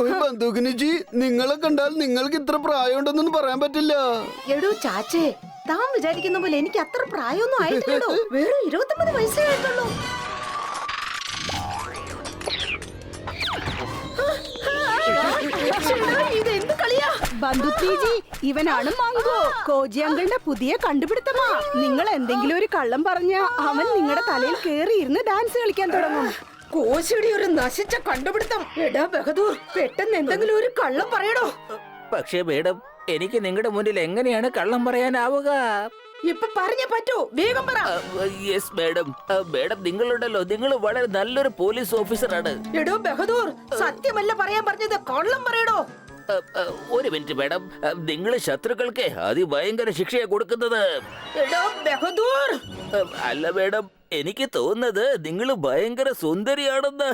ഒരു ബന്ധുക്കിനിച്ചി, നിങ്ങളെ കണ്ടാൽ നിങ്ങൾക്ക് ഇത്ര പ്രായമുണ്ടെന്നൊന്നും പറയാൻ പറ്റില്ല. എടോ ചാച്ചേ, താൻ വിചാരിക്കുന്ന പോലെ എനിക്ക് അത്ര പ്രായമൊന്നും ആയിട്ടില്ലടോ. വേറെ 29 വയസ്സേ ആയിട്ടുള്ളൂ. ഇതെന്ത് കളിയാ? ബന്ധുത്തീജി, ഇവനാണ് മംഗോ, കോജി അങ്കിളിന്റെ പുതിയ കണ്ടുപിടുത്തമാ. നിങ്ങൾ എന്തെങ്കിലും ഒരു കള്ളം പറഞ്ഞ അവൻ നിങ്ങളുടെ തലയിൽ കേറിയിരുന്ന് ഡാൻസ് കളിക്കാൻ തുടങ്ങും. കോശിയുടെ ഒരു നശിച്ച കണ്ടുപിടുത്തം. എടാ ബഹദൂർ, പെട്ടെന്ന് എന്തെങ്കിലും ഒരു കള്ളം പറയടോ. പക്ഷേ മേഡം, എനിക്ക് നിങ്ങളുടെ മുന്നിൽ എങ്ങനെയാണ് കള്ളം പറയാനാവുക? ഇപ്പൊ പറഞ്ഞേ പറ്റൂ, വേഗം പറ. Yes madam. മേഡം, നിങ്ങളുണ്ടല്ലോ, നിങ്ങൾ വളരെ നല്ലൊരു പോലീസ് ഓഫീസറാണ്. എടോ ബഹദൂർ, സത്യമല്ല പറയാൻ പറഞ്ഞത്, കള്ളം പറയടോ. ഒരു മിനിറ്റ് മേഡം, നിങ്ങൾ ശത്രുക്കൾക്ക് അതിഭയങ്കര ശിക്ഷയെ കൊടുക്കുന്നത്. എടോ ബഹദൂർ. അല്ല മേഡം, എനിക്ക് തോന്നുന്നത് നിങ്ങൾ ഭയങ്കര സുന്ദരിയാണെന്ന്.